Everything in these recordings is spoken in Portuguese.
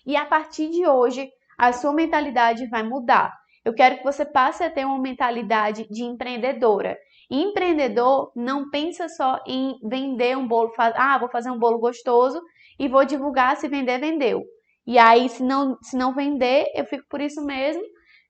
E a partir de hoje, a sua mentalidade vai mudar. Eu quero que você passe a ter uma mentalidade de empreendedora. E empreendedor não pensa só em vender um bolo, vou fazer um bolo gostoso e vou divulgar, se vender, vendeu. E aí, se não vender, eu fico por isso mesmo,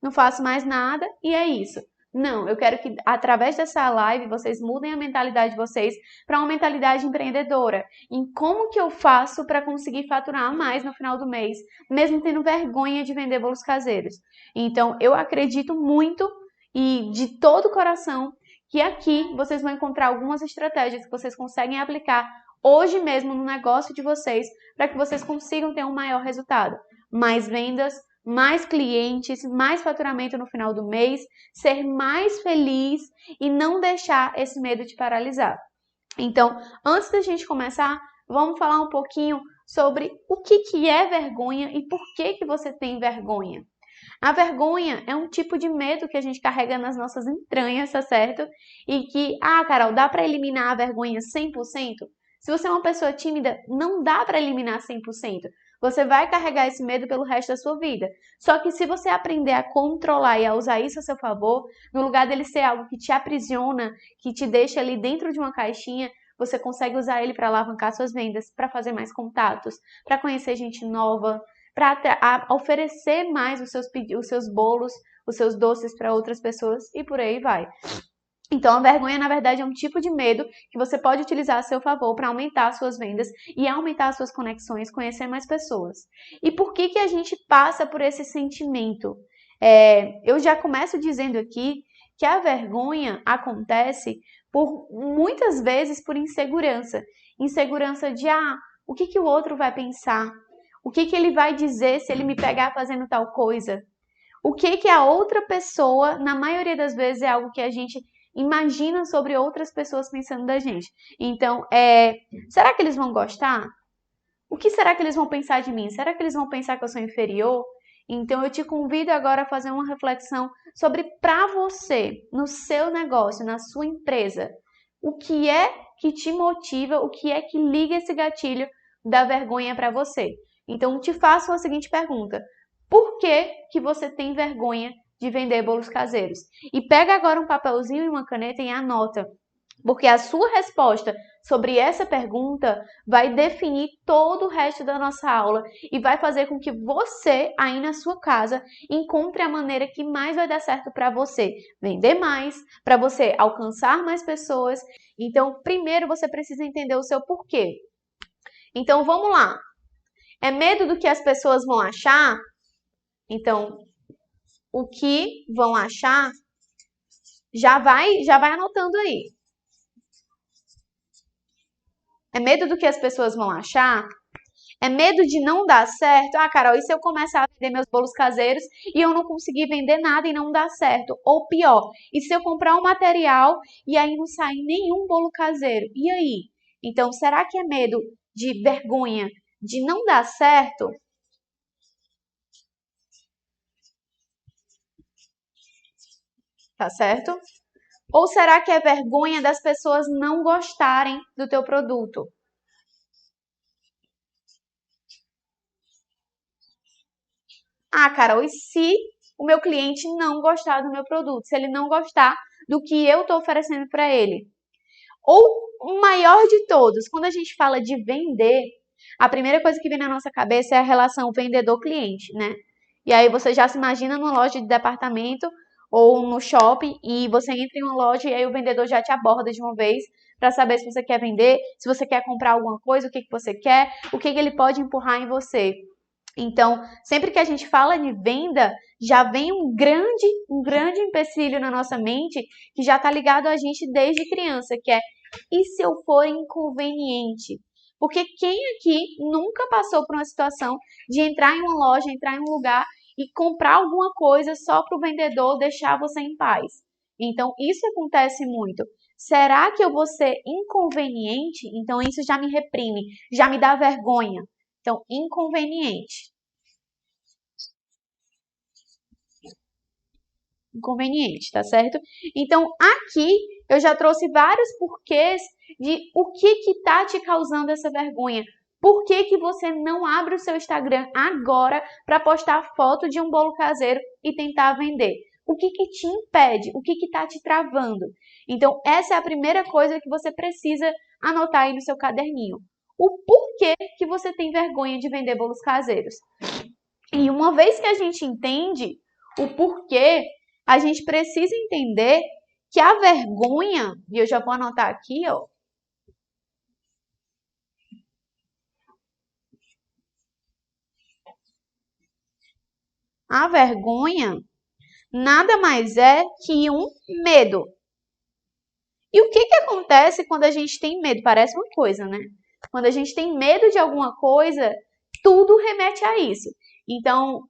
não faço mais nada e é isso. Não, eu quero que através dessa live vocês mudem a mentalidade de vocês para uma mentalidade empreendedora. Em como que eu faço para conseguir faturar mais no final do mês, mesmo tendo vergonha de vender bolos caseiros. Então, eu acredito muito e de todo o coração que aqui vocês vão encontrar algumas estratégias que vocês conseguem aplicar hoje mesmo no negócio de vocês para que vocês consigam ter um maior resultado. Mais vendas, mais clientes, mais faturamento no final do mês, ser mais feliz e não deixar esse medo te paralisar. Então, antes da gente começar, vamos falar um pouquinho sobre o que é vergonha e por que você tem vergonha. A vergonha é um tipo de medo que a gente carrega nas nossas entranhas, tá certo? E que, Carol, dá para eliminar a vergonha 100%? Se você é uma pessoa tímida, não dá para eliminar 100%. Você vai carregar esse medo pelo resto da sua vida. Só que se você aprender a controlar e a usar isso a seu favor, no lugar dele ser algo que te aprisiona, que te deixa ali dentro de uma caixinha, você consegue usar ele para alavancar suas vendas, para fazer mais contatos, para conhecer gente nova, para oferecer mais os seus bolos, os seus doces para outras pessoas e por aí vai. Então, a vergonha, na verdade, é um tipo de medo que você pode utilizar a seu favor para aumentar suas vendas e aumentar suas conexões, conhecer mais pessoas. E por que a gente passa por esse sentimento? Eu já começo dizendo aqui que a vergonha acontece muitas vezes por insegurança. Insegurança de, o que o outro vai pensar? O que ele vai dizer se ele me pegar fazendo tal coisa? O que a outra pessoa, na maioria das vezes, é algo que a gente imagina sobre outras pessoas pensando da gente. Então, será que eles vão gostar? O que será que eles vão pensar de mim? Será que eles vão pensar que eu sou inferior? Então, eu te convido agora a fazer uma reflexão sobre para você, no seu negócio, na sua empresa, o que é que te motiva, o que é que liga esse gatilho da vergonha para você. Então, te faço a seguinte pergunta. Por que você tem vergonha de vender bolos caseiros? E pega agora um papelzinho e uma caneta e anota. Porque a sua resposta sobre essa pergunta vai definir todo o resto da nossa aula e vai fazer com que você, aí na sua casa, encontre a maneira que mais vai dar certo para você vender mais, para você alcançar mais pessoas. Então, primeiro você precisa entender o seu porquê. Então, vamos lá. É medo do que as pessoas vão achar? Então, o que vão achar, já vai anotando aí. É medo do que as pessoas vão achar? É medo de não dar certo? Carol, e se eu começar a vender meus bolos caseiros e eu não conseguir vender nada e não dar certo? Ou pior, e se eu comprar um material e aí não sair nenhum bolo caseiro? E aí? Então, será que é medo de vergonha de não dar certo? Tá certo? Ou será que é vergonha das pessoas não gostarem do teu produto? Carol, e se o meu cliente não gostar do meu produto? Se ele não gostar do que eu estou oferecendo para ele? Ou o maior de todos, quando a gente fala de vender, a primeira coisa que vem na nossa cabeça é a relação vendedor-cliente, né? E aí você já se imagina numa loja de departamento ou no shopping e você entra em uma loja e aí o vendedor já te aborda de uma vez para saber se você quer vender, se você quer comprar alguma coisa, o que você quer, o que ele pode empurrar em você. Então, sempre que a gente fala de venda, já vem um grande empecilho na nossa mente que já está ligado a gente desde criança, que é, e se eu for inconveniente? Porque quem aqui nunca passou por uma situação de entrar em uma loja, entrar em um lugar e comprar alguma coisa só para o vendedor deixar você em paz? Então, isso acontece muito. Será que eu vou ser inconveniente? Então, isso já me reprime, já me dá vergonha. Então, inconveniente. Inconveniente, tá certo? Então, aqui eu já trouxe vários porquês de o que tá te causando essa vergonha. Por que que você não abre o seu Instagram agora para postar foto de um bolo caseiro e tentar vender? O que que te impede? O que que está te travando? Então, essa é a primeira coisa que você precisa anotar aí no seu caderninho. O porquê que você tem vergonha de vender bolos caseiros. E uma vez que a gente entende o porquê, a gente precisa entender que a vergonha, e eu já vou anotar aqui, ó. A vergonha nada mais é que um medo. E o que que acontece quando a gente tem medo? Parece uma coisa, né? Quando a gente tem medo de alguma coisa, tudo remete a isso. Então,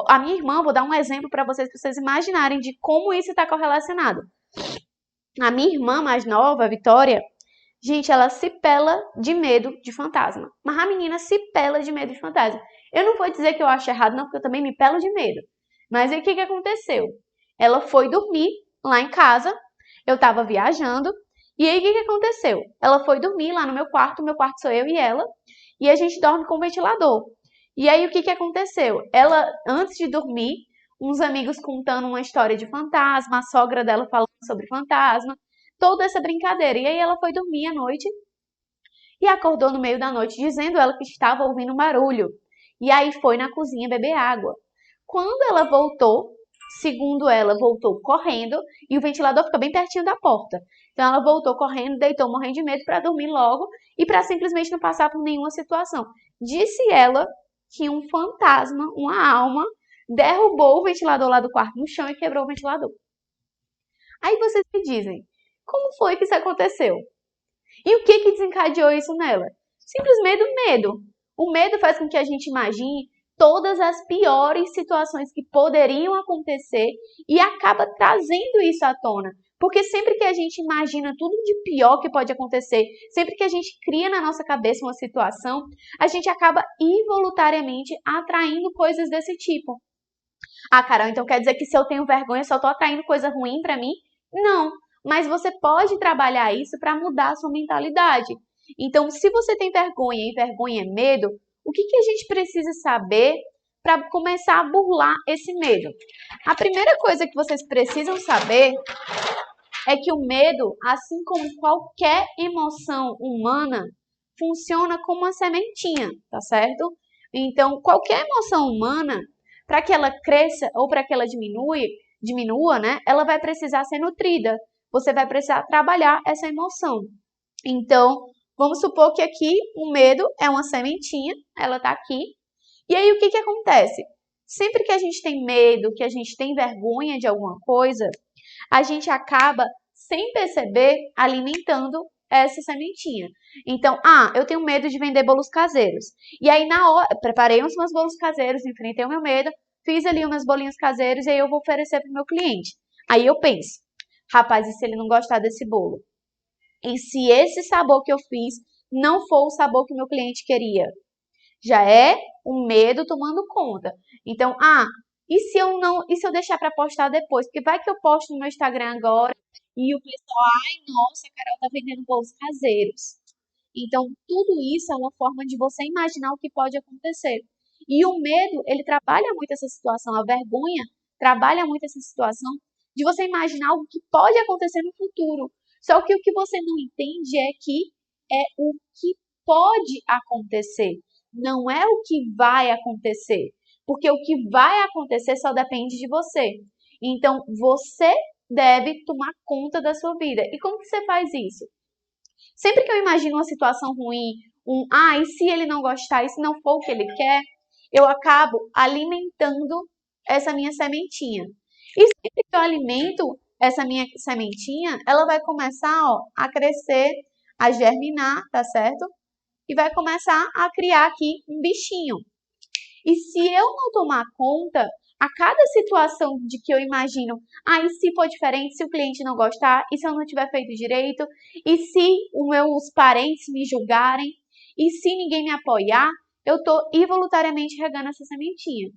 a minha irmã, vou dar um exemplo para vocês imaginarem de como isso está correlacionado. A minha irmã mais nova, a Vitória, gente, ela se pela de medo de fantasma. Mas a menina se pela de medo de fantasma. Eu não vou dizer que eu acho errado, não, porque eu também me pelo de medo. Mas aí o que que aconteceu? Ela foi dormir lá em casa, eu tava viajando, e aí o que que aconteceu? Ela foi dormir lá no meu quarto sou eu e ela, e a gente dorme com o ventilador. E aí o que que aconteceu? Ela, antes de dormir, uns amigos contando uma história de fantasma, a sogra dela falando sobre fantasma, toda essa brincadeira. E aí ela foi dormir à noite e acordou no meio da noite dizendo ela que estava ouvindo um barulho. E aí foi na cozinha beber água. Quando ela voltou, segundo ela, voltou correndo e o ventilador fica bem pertinho da porta. Então ela voltou correndo, deitou morrendo de medo para dormir logo e para simplesmente não passar por nenhuma situação. Disse ela que um fantasma, uma alma, derrubou o ventilador lá do quarto no chão e quebrou o ventilador. Aí vocês me dizem, como foi que isso aconteceu? E o que que desencadeou isso nela? Simplesmente o medo. O medo faz com que a gente imagine todas as piores situações que poderiam acontecer e acaba trazendo isso à tona. Porque sempre que a gente imagina tudo de pior que pode acontecer, sempre que a gente cria na nossa cabeça uma situação, a gente acaba involuntariamente atraindo coisas desse tipo. Ah, Carol, então quer dizer que se eu tenho vergonha, eu só tô atraindo coisa ruim pra mim? Não, mas você pode trabalhar isso para mudar a sua mentalidade. Então, se você tem vergonha e vergonha é medo, o que que a gente precisa saber para começar a burlar esse medo? A primeira coisa que vocês precisam saber é que o medo, assim como qualquer emoção humana, funciona como uma sementinha, tá certo? Então, qualquer emoção humana, para que ela cresça ou para que ela diminua, né? Ela vai precisar ser nutrida. Você vai precisar trabalhar essa emoção. Então, vamos supor que aqui o medo é uma sementinha, ela tá aqui. E aí o que que acontece? Sempre que a gente tem medo, que a gente tem vergonha de alguma coisa, a gente acaba, sem perceber, alimentando essa sementinha. Então, eu tenho medo de vender bolos caseiros. E aí, na hora, preparei uns meus bolos caseiros, enfrentei o meu medo, fiz ali uns meus bolinhos caseiros e aí eu vou oferecer para o meu cliente. Aí eu penso, rapaz, e se ele não gostar desse bolo? E se esse sabor que eu fiz não for o sabor que o meu cliente queria? Já é o medo tomando conta. Então, e se eu deixar para postar depois? Porque vai que eu posto no meu Instagram agora e o pessoal, ai, nossa, a Carol tá vendendo bolos caseiros. Então, tudo isso é uma forma de você imaginar o que pode acontecer. E o medo, ele trabalha muito essa situação, a vergonha trabalha muito essa situação de você imaginar algo que pode acontecer no futuro. Só que o que você não entende é que é o que pode acontecer, não é o que vai acontecer. Porque o que vai acontecer só depende de você. Então, você deve tomar conta da sua vida. E como que você faz isso? Sempre que eu imagino uma situação ruim, e se ele não gostar, e se não for o que ele quer, eu acabo alimentando essa minha sementinha. E sempre que eu alimento essa minha sementinha, ela vai começar, a crescer, a germinar, tá certo? E vai começar a criar aqui um bichinho. E se eu não tomar conta, a cada situação de que eu imagino, e se for diferente, se o cliente não gostar, e se eu não tiver feito direito, e se os meus parentes me julgarem, e se ninguém me apoiar, eu estou involuntariamente regando essa sementinha.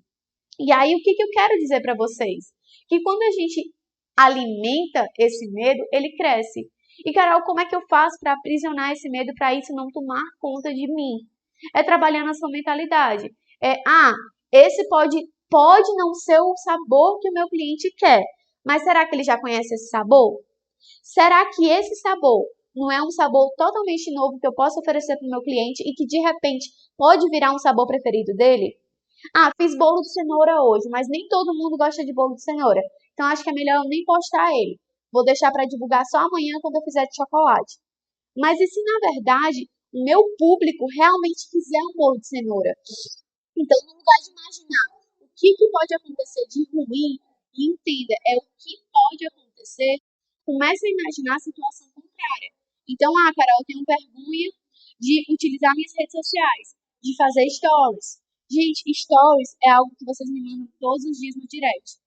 E aí, o que eu quero dizer para vocês? Que quando a gente alimenta esse medo, ele cresce. E, Carol, como é que eu faço para aprisionar esse medo, para isso não tomar conta de mim? É trabalhar na sua mentalidade. Esse pode não ser o sabor que o meu cliente quer, mas será que ele já conhece esse sabor? Será que esse sabor não é um sabor totalmente novo que eu posso oferecer para o meu cliente e que de repente pode virar um sabor preferido dele? Fiz bolo de cenoura hoje, mas nem todo mundo gosta de bolo de cenoura. Então acho que é melhor eu nem postar ele. Vou deixar para divulgar só amanhã quando eu fizer de chocolate. Mas e se na verdade o meu público realmente quiser um bolo de cenoura? Então, no lugar de imaginar o que pode acontecer de ruim, e entenda, é o que pode acontecer, comece a imaginar a situação contrária. Então, Carol, eu tenho vergonha de utilizar minhas redes sociais, de fazer stories. Gente, stories é algo que vocês me mandam todos os dias no direct.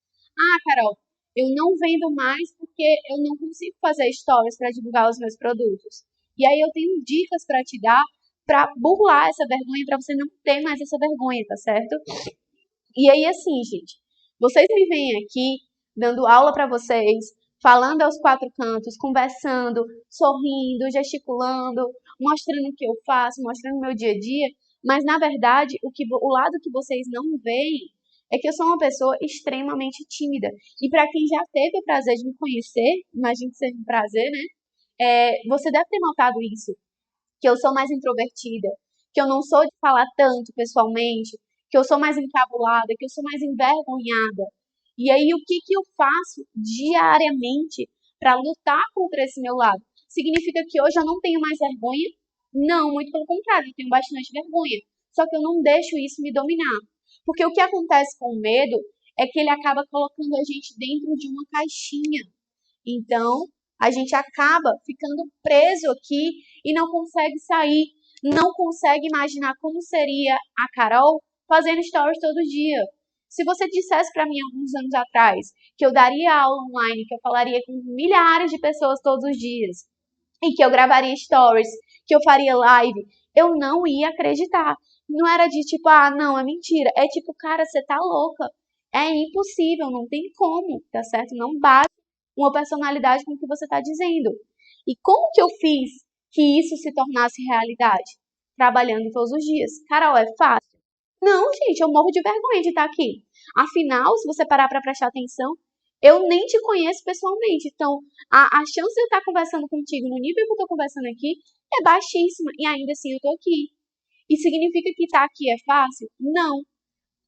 Carol, eu não vendo mais porque eu não consigo fazer stories para divulgar os meus produtos. E aí eu tenho dicas para te dar para burlar essa vergonha, para você não ter mais essa vergonha, tá certo? E aí, assim, gente, vocês me veem aqui dando aula para vocês, falando aos quatro cantos, conversando, sorrindo, gesticulando, mostrando o que eu faço, mostrando o meu dia a dia, mas na verdade, o lado que vocês não veem é que eu sou uma pessoa extremamente tímida. E para quem já teve o prazer de me conhecer, imagino que seja um prazer, né? Você deve ter notado isso, que eu sou mais introvertida, que eu não sou de falar tanto pessoalmente, que eu sou mais encabulada, que eu sou mais envergonhada. E aí, o que eu faço diariamente para lutar contra esse meu lado? Significa que hoje eu não tenho mais vergonha? Não, muito pelo contrário, eu tenho bastante vergonha. Só que eu não deixo isso me dominar. Porque o que acontece com o medo é que ele acaba colocando a gente dentro de uma caixinha. Então, a gente acaba ficando preso aqui e não consegue sair, não consegue imaginar como seria a Carol fazendo stories todo dia. Se você dissesse para mim alguns anos atrás que eu daria aula online, que eu falaria com milhares de pessoas todos os dias e que eu gravaria stories, que eu faria live, eu não ia acreditar. Não era de tipo, não, é mentira. É tipo, cara, você tá louca. É impossível, não tem como, tá certo? Não bate uma personalidade com o que você está dizendo. E como que eu fiz que isso se tornasse realidade? Trabalhando todos os dias. Carol, é fácil? Não, gente, eu morro de vergonha de estar aqui. Afinal, se você parar para prestar atenção, eu nem te conheço pessoalmente. Então, a chance de eu estar conversando contigo no nível que eu estou conversando aqui é baixíssima. E ainda assim eu estou aqui. E significa que estar aqui é fácil? Não.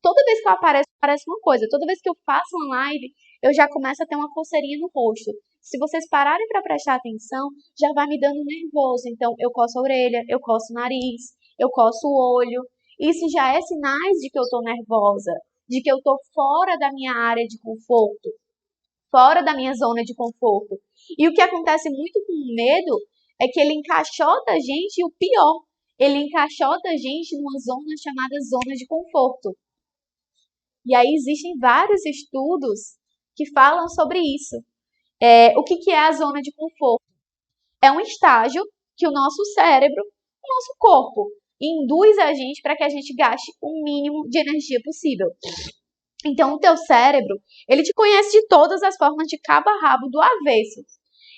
Toda vez que eu apareço, parece uma coisa. Toda vez que eu faço uma live, eu já começo a ter uma coceirinha no rosto. Se vocês pararem para prestar atenção, já vai me dando nervoso. Então, eu coço a orelha, eu coço o nariz, eu coço o olho. Isso já é sinais de que eu estou nervosa, de que eu estou fora da minha área de conforto, fora da minha zona de conforto. E o que acontece muito com o medo é que ele encaixota a gente, e o pior, ele encaixota a gente numa zona chamada zona de conforto. E aí existem vários estudos que falam sobre isso. O que é a zona de conforto? É um estágio que o nosso cérebro, o nosso corpo, induz a gente para que a gente gaste o mínimo de energia possível. Então, o teu cérebro, ele te conhece de todas as formas, de cabo a rabo, do avesso.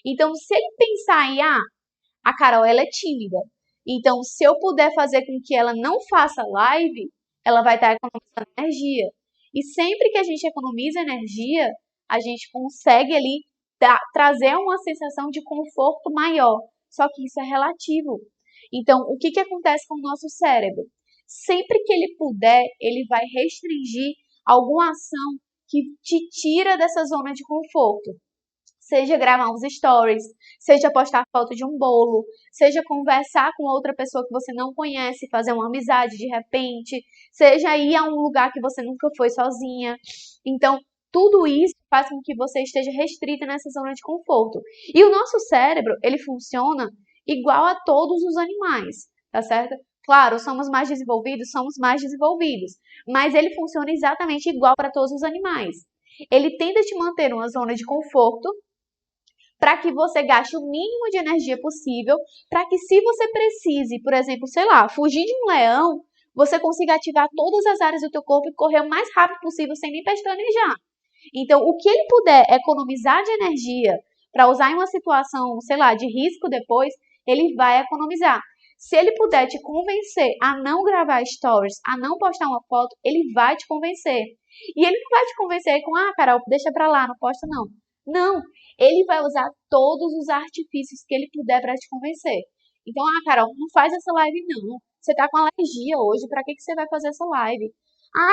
Então, se ele pensar em, a Carol, ela é tímida. Então, se eu puder fazer com que ela não faça live, ela vai estar economizando energia. E sempre que a gente economiza energia, a gente consegue ali trazer uma sensação de conforto maior. Só que isso é relativo. Então, o que acontece com o nosso cérebro? Sempre que ele puder, ele vai restringir alguma ação que te tira dessa zona de conforto. Seja gravar uns stories, seja postar foto de um bolo, seja conversar com outra pessoa que você não conhece, fazer uma amizade de repente, seja ir a um lugar que você nunca foi sozinha. Então, tudo isso faz com que você esteja restrita nessa zona de conforto. E o nosso cérebro, ele funciona igual a todos os animais, tá certo? Claro, somos mais desenvolvidos, mas ele funciona exatamente igual para todos os animais. Ele tenta te manter numa zona de conforto, para que você gaste o mínimo de energia possível, para que se você precise, por exemplo, sei lá, fugir de um leão, você consiga ativar todas as áreas do teu corpo e correr o mais rápido possível sem nem pestanejar. Então, o que ele puder economizar de energia para usar em uma situação, sei lá, de risco depois, ele vai economizar. Se ele puder te convencer a não gravar stories, a não postar uma foto, ele vai te convencer. E ele não vai te convencer com, Carol, deixa pra lá, não posta não. Não, ele vai usar todos os artifícios que ele puder para te convencer. Então, Carol, não faz essa live não. Você tá com alergia hoje, pra que você vai fazer essa live?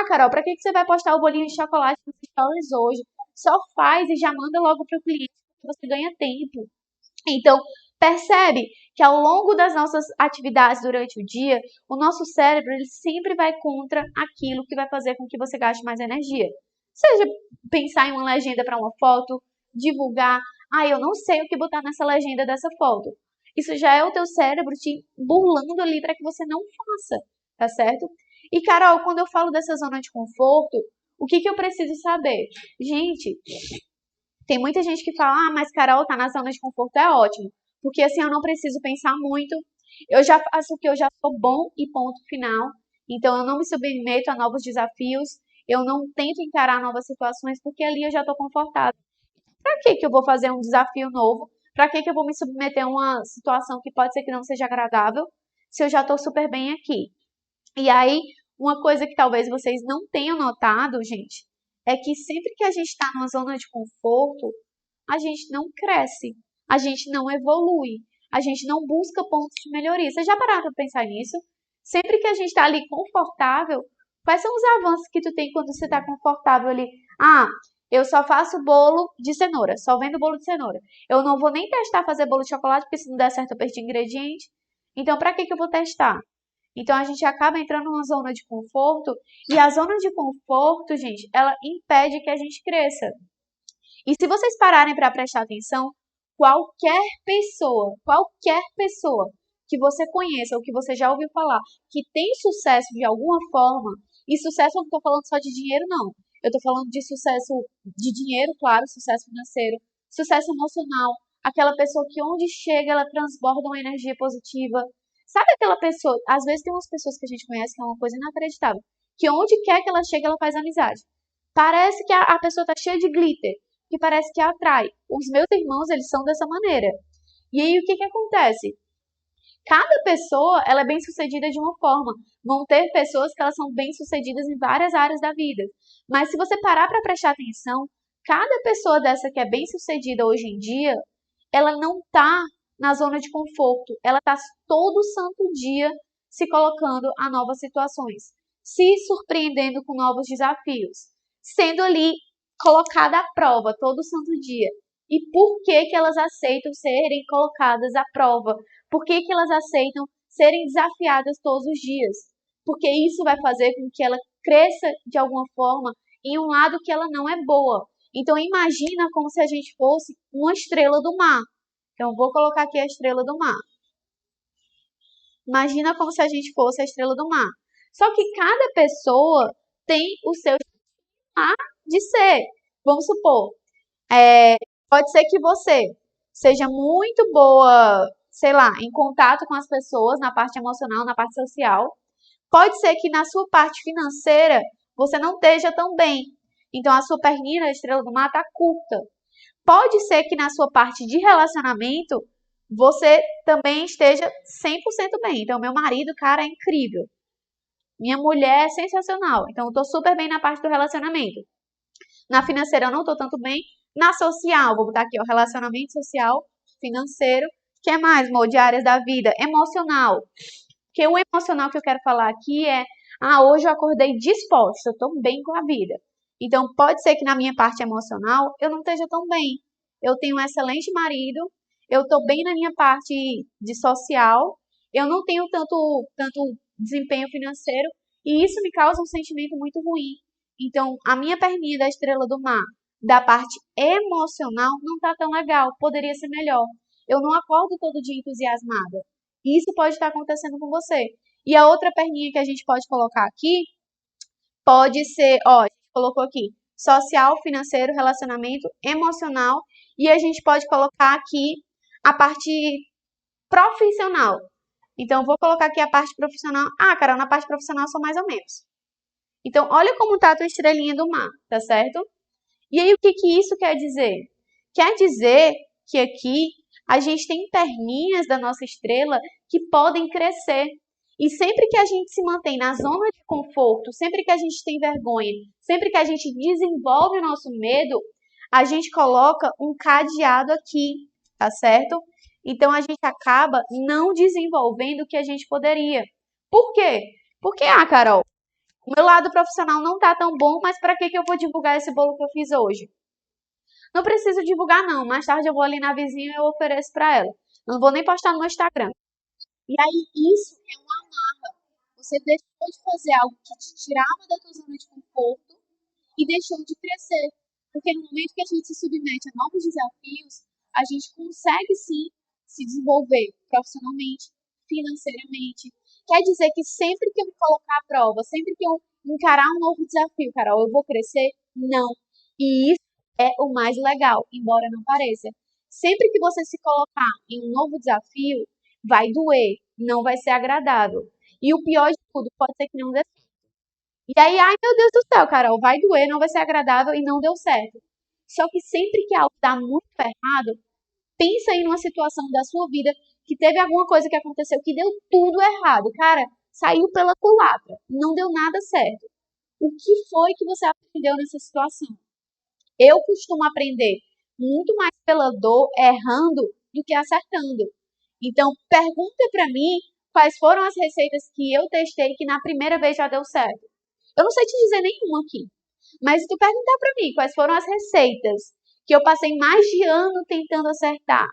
Carol, pra que você vai postar o bolinho de chocolate nos stories hoje? Só faz e já manda logo pro cliente, você ganha tempo. Então, percebe que ao longo das nossas atividades durante o dia, o nosso cérebro ele sempre vai contra aquilo que vai fazer com que você gaste mais energia. Seja pensar em uma legenda para uma foto, divulgar, eu não sei o que botar nessa legenda dessa foto. Isso já é o teu cérebro te burlando ali para que você não faça, tá certo? E Carol, quando eu falo dessa zona de conforto, o que eu preciso saber? Gente, tem muita gente que fala, mas Carol, tá na zona de conforto, é ótimo. Porque assim eu não preciso pensar muito, eu já faço o que eu já sou bom e ponto final. Então eu não me submeto a novos desafios, eu não tento encarar novas situações, porque ali eu já tô confortável. Pra que eu vou fazer um desafio novo? Pra que eu vou me submeter a uma situação que pode ser que não seja agradável, se eu já tô super bem aqui? E aí, uma coisa que talvez vocês não tenham notado, gente, é que sempre que a gente está numa zona de conforto, a gente não cresce, a gente não evolui, a gente não busca pontos de melhoria. Vocês já pararam para pensar nisso? Sempre que a gente está ali confortável, quais são os avanços que tu tem quando você está confortável ali? Eu só faço bolo de cenoura, só vendo bolo de cenoura. Eu não vou nem testar fazer bolo de chocolate, porque se não der certo eu perdi ingrediente. Então, para que eu vou testar? Então, a gente acaba entrando numa zona de conforto, e a zona de conforto, gente, ela impede que a gente cresça. E se vocês pararem para prestar atenção, qualquer pessoa que você conheça ou que você já ouviu falar, que tem sucesso de alguma forma, e sucesso eu não estou falando só de dinheiro, não. Eu estou falando de sucesso de dinheiro, claro, sucesso financeiro, sucesso emocional, aquela pessoa que onde chega ela transborda uma energia positiva. Sabe aquela pessoa, às vezes tem umas pessoas que a gente conhece que é uma coisa inacreditável, que onde quer que ela chegue ela faz amizade. Parece que a pessoa tá cheia de glitter, que parece que atrai. Os meus irmãos, eles são dessa maneira. E aí, o que acontece? Cada pessoa, ela é bem-sucedida de uma forma. Vão ter pessoas que elas são bem-sucedidas em várias áreas da vida. Mas se você parar para prestar atenção, cada pessoa dessa que é bem-sucedida hoje em dia, ela não tá na zona de conforto. Ela tá todo santo dia se colocando a novas situações, se surpreendendo com novos desafios, sendo ali colocada à prova todo santo dia. E por que elas aceitam serem colocadas à prova? Por que elas aceitam serem desafiadas todos os dias? Porque isso vai fazer com que ela cresça de alguma forma em um lado que ela não é boa. Então imagina como se a gente fosse uma estrela do mar. Então vou colocar aqui a estrela do mar. Imagina como se a gente fosse a estrela do mar. Só que cada pessoa tem o seu jeito de ser. Vamos supor, pode ser que você seja muito boa, sei lá, em contato com as pessoas, na parte emocional, na parte social. Pode ser que na sua parte financeira você não esteja tão bem. Então a sua perninha da estrela do mar está curta. Pode ser que na sua parte de relacionamento você também esteja 100% bem. Então meu marido, cara, é incrível. Minha mulher é sensacional. Então eu estou super bem na parte do relacionamento. Na financeira eu não estou tanto bem. Na social, vou botar aqui, ó, relacionamento social, financeiro. O que mais, amor, de áreas da vida? Emocional. Porque o emocional que eu quero falar aqui é, hoje eu acordei disposta, eu estou bem com a vida. Então, pode ser que na minha parte emocional eu não esteja tão bem. Eu tenho um excelente marido, eu estou bem na minha parte de social, eu não tenho tanto desempenho financeiro, e isso me causa um sentimento muito ruim. Então, a minha perninha da estrela do mar, da parte emocional, não está tão legal, poderia ser melhor. Eu não acordo todo dia entusiasmada. Isso pode estar acontecendo com você. E a outra perninha que a gente pode colocar aqui, pode ser, a gente colocou aqui, social, financeiro, relacionamento, emocional, e a gente pode colocar aqui a parte profissional. Então, vou colocar aqui a parte profissional. Carol, na parte profissional são mais ou menos. Então, olha como está a tua estrelinha do mar, tá certo? E aí, o que isso quer dizer? Quer dizer que aqui a gente tem perninhas da nossa estrela que podem crescer. E sempre que a gente se mantém na zona de conforto, sempre que a gente tem vergonha, sempre que a gente desenvolve o nosso medo, a gente coloca um cadeado aqui, tá certo? Então a gente acaba não desenvolvendo o que a gente poderia. Por quê? Porque, Carol, o meu lado profissional não tá tão bom, mas para que eu vou divulgar esse bolo que eu fiz hoje? Não preciso divulgar, não. Mais tarde eu vou ali na vizinha e eu ofereço para ela. Não vou nem postar no meu Instagram. E aí, isso é uma amarra. Você deixou de fazer algo que te tirava da tua zona de conforto e deixou de crescer. Porque no momento que a gente se submete a novos desafios, a gente consegue sim se desenvolver profissionalmente, financeiramente. Quer dizer que sempre que eu me colocar à prova, sempre que eu encarar um novo desafio, Carol, eu vou crescer? Não. E isso é o mais legal, embora não pareça. Sempre que você se colocar em um novo desafio, vai doer, não vai ser agradável. E o pior de tudo, pode ser que não dê certo. E aí, ai meu Deus do céu, Carol, vai doer, não vai ser agradável e não deu certo. Só que sempre que algo dá muito errado, pensa aí numa situação da sua vida que teve alguma coisa que aconteceu que deu tudo errado. Cara, saiu pela culatra, não deu nada certo. O que foi que você aprendeu nessa situação? Eu costumo aprender muito mais pela dor errando do que acertando. Então, pergunta para mim quais foram as receitas que eu testei que na primeira vez já deu certo. Eu não sei te dizer nenhuma aqui, mas se tu perguntar para mim quais foram as receitas que eu passei mais de ano tentando acertar,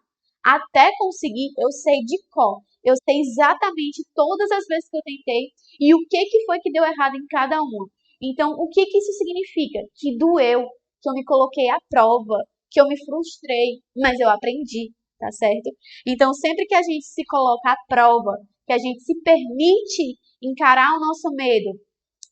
até conseguir, eu sei de cor. Eu sei exatamente todas as vezes que eu tentei e o que foi que deu errado em cada uma. Então, o que isso significa? Que doeu, que eu me coloquei à prova, que eu me frustrei, mas eu aprendi, tá certo? Então, sempre que a gente se coloca à prova, que a gente se permite encarar o nosso medo,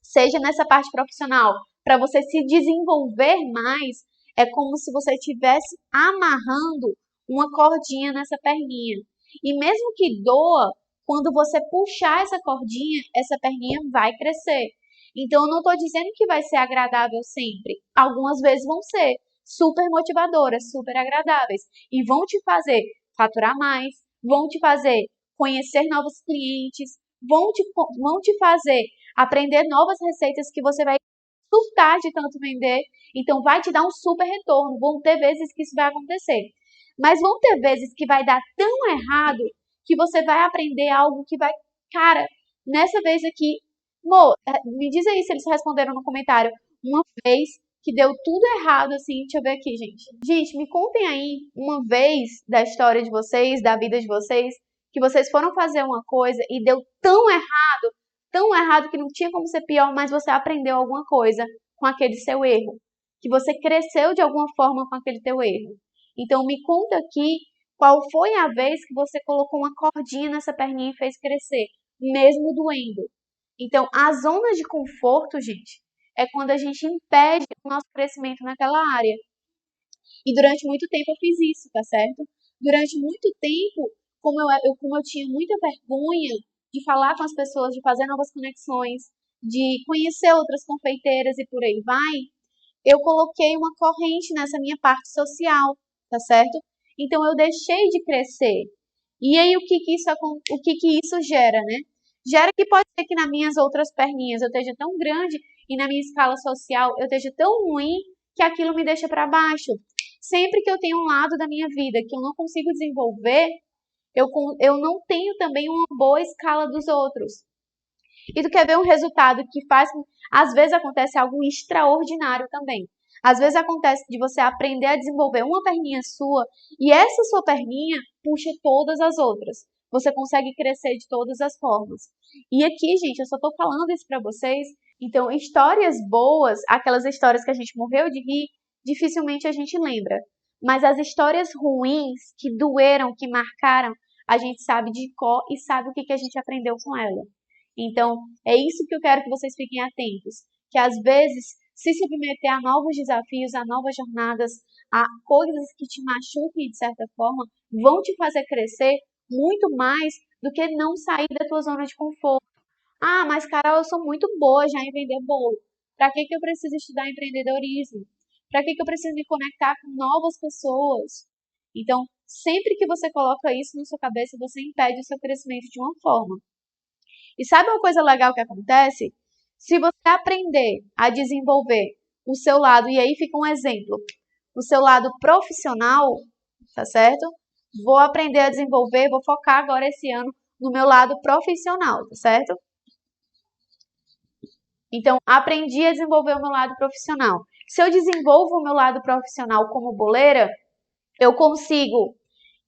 seja nessa parte profissional, para você se desenvolver mais, é como se você estivesse amarrando uma cordinha nessa perninha. E mesmo que doa, quando você puxar essa cordinha, essa perninha vai crescer. Então, eu não estou dizendo que vai ser agradável sempre. Algumas vezes vão ser super motivadoras, super agradáveis. E vão te fazer faturar mais, vão te fazer conhecer novos clientes, vão te fazer aprender novas receitas que você vai surtar de tanto vender. Então, vai te dar um super retorno. Vão ter vezes que isso vai acontecer. Mas vão ter vezes que vai dar tão errado que você vai aprender algo que vai... Cara, nessa vez aqui... Mo, me diz aí se eles responderam no comentário. Uma vez que deu tudo errado, assim. Deixa eu ver aqui, gente. Gente, me contem aí uma vez da história de vocês, da vida de vocês, que vocês foram fazer uma coisa e deu tão errado que não tinha como ser pior, mas você aprendeu alguma coisa com aquele seu erro. Que você cresceu de alguma forma com aquele teu erro. Então, me conta aqui qual foi a vez que você colocou uma cordinha nessa perninha e fez crescer, mesmo doendo. Então, a zona de conforto, gente, é quando a gente impede o nosso crescimento naquela área. E durante muito tempo eu fiz isso, tá certo? Durante muito tempo, como eu tinha muita vergonha de falar com as pessoas, de fazer novas conexões, de conhecer outras confeiteiras e por aí vai, eu coloquei uma corrente nessa minha parte social, tá certo? Então eu deixei de crescer. E aí o que que isso gera, né? Gera que pode ser que nas minhas outras perninhas eu esteja tão grande e na minha escala social eu esteja tão ruim que aquilo me deixa para baixo. Sempre que eu tenho um lado da minha vida que eu não consigo desenvolver, eu não tenho também uma boa escala dos outros. E tu quer ver um resultado que faz... Às vezes acontece algo extraordinário também. Às vezes acontece de você aprender a desenvolver uma perninha sua e essa sua perninha puxa todas as outras. Você consegue crescer de todas as formas. E aqui, gente, eu só tô falando isso pra vocês. Então, histórias boas, aquelas histórias que a gente morreu de rir, dificilmente a gente lembra. Mas as histórias ruins, que doeram, que marcaram, a gente sabe de cor e sabe o que a gente aprendeu com ela. Então, é isso que eu quero que vocês fiquem atentos. Que às vezes, se submeter a novos desafios, a novas jornadas, a coisas que te machuquem de certa forma, vão te fazer crescer muito mais do que não sair da tua zona de conforto. Ah, mas Carol, eu sou muito boa já em vender bolo. Para que eu preciso estudar empreendedorismo? Para que eu preciso me conectar com novas pessoas? Então, sempre que você coloca isso na sua cabeça, você impede o seu crescimento de uma forma. E sabe uma coisa legal que acontece? Se você aprender a desenvolver o seu lado, e aí fica um exemplo, o seu lado profissional, tá certo? Vou aprender a desenvolver, vou focar agora esse ano no meu lado profissional, tá certo? Então, aprendi a desenvolver o meu lado profissional. Se eu desenvolvo o meu lado profissional como boleira, eu consigo